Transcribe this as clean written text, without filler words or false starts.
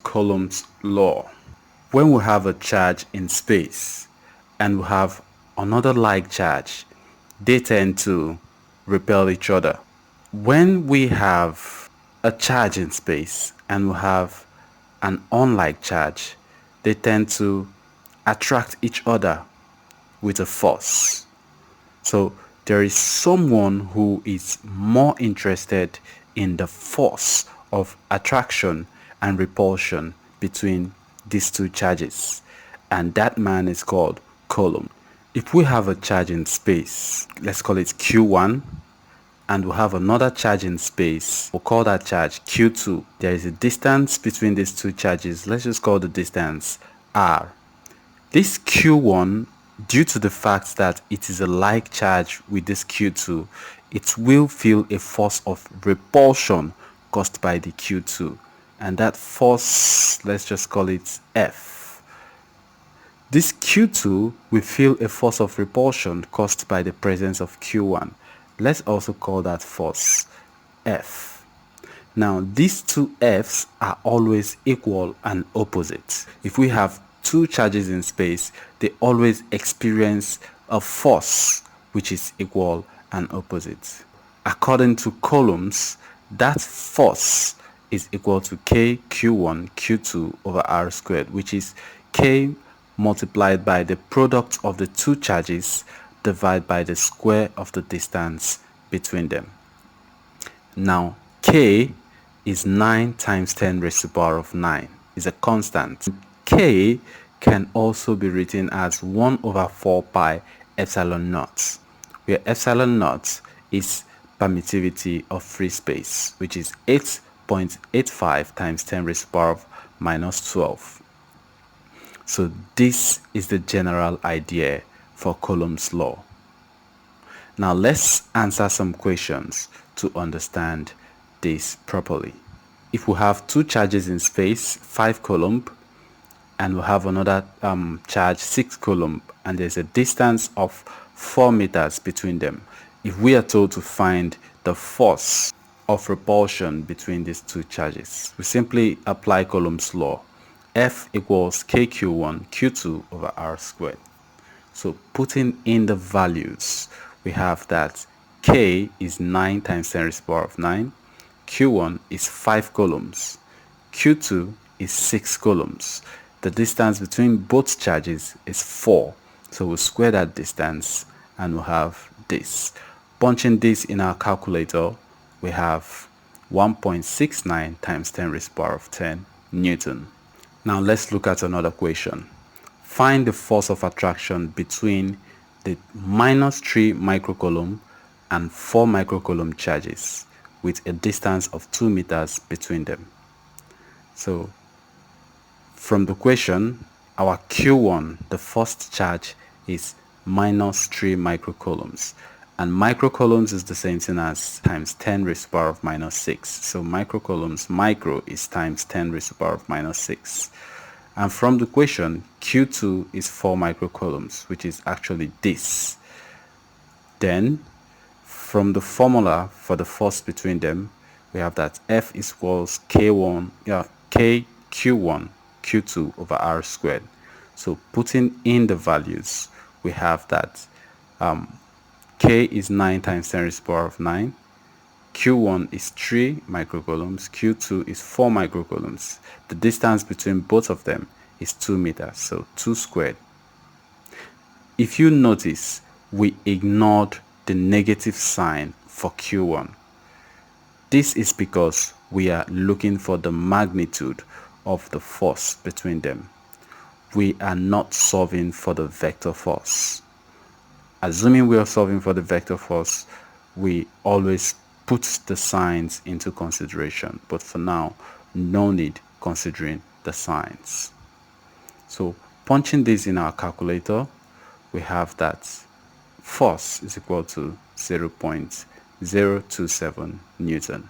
Coulombs law. When we have a charge in space and we have another like charge, they tend to repel each other. When we have a charge in space and we have an unlike charge, they tend to attract each other with a force. So there is someone who is more interested in the force of attraction and repulsion between these two charges, and that man is called Coulomb. If we have a charge in space, let's call it Q1, and we have another charge in space, we'll call that charge Q2. There is a distance between these two charges. Let's just call the distance R. This Q1, due to the fact that it is a like charge with this Q2, it will feel a force of repulsion caused by the Q2, and that force, let's just call it F. This Q2 will feel a force of repulsion caused by the presence of Q1. Let's also call that force F. Now these two F's are always equal and opposite. If we have two charges in space, they always experience a force which is equal and opposite. According to Coulombs, that force is equal to K Q1 Q2 over R squared, which is K multiplied by the product of the two charges divided by the square of the distance between them. Now K is 9 times 10 raised to the power of 9. Is a constant. K can also be written as 1 over 4 pi epsilon naught, where epsilon naught is permittivity of free space, which is 8.85 times 10 raised to the power of minus 12. So this is the general idea for Coulombs law. Now let's answer some questions to understand this properly. If we have two charges in space, 5 Coulomb, and we have another charge 6 Coulomb, and there's a distance of 4 meters between them, if we are told to find the force of repulsion between these two charges, we simply apply Coulombs law. F equals KQ1 Q2 over R squared. So putting in the values, we have that K is 9 times 10 raised to the power of 9, Q1 is 5 coulombs, Q2 is 6 coulombs. The distance between both charges is 4, so we'll square that distance and we'll have this. Punching this in our calculator, we have 1.69 times 10 raised to the power of 10 Newton. Now let's look at another question. Find the force of attraction between the minus 3 microcoulomb and 4 microcoulomb charges with a distance of 2 meters between them. So from the question, our Q1, the first charge, is minus 3 microcoulombs, and microcoulombs is the same thing as times 10 raised to the power of minus 6. So microcoulombs, micro is times 10 raised to the power of minus 6. And from the question, Q2 is 4 microcoulombs, which is actually this. Then from the formula for the force between them, we have that F is equals K1, KQ1 Q2 over R squared. So putting in the values, we have that K is 9 times 10 raised to the power of 9, Q1 is 3 microcoulombs, Q2 is 4 microcoulombs. The distance between both of them is 2 meters, so 2 squared. If you notice, we ignored the negative sign for Q1. This is because we are looking for the magnitude of the force between them. We are not solving for the vector force. Assuming we are solving for the vector force, we always put the signs into consideration, but for now, no need considering the signs. So punching this in our calculator, we have that force is equal to 0.027 Newton.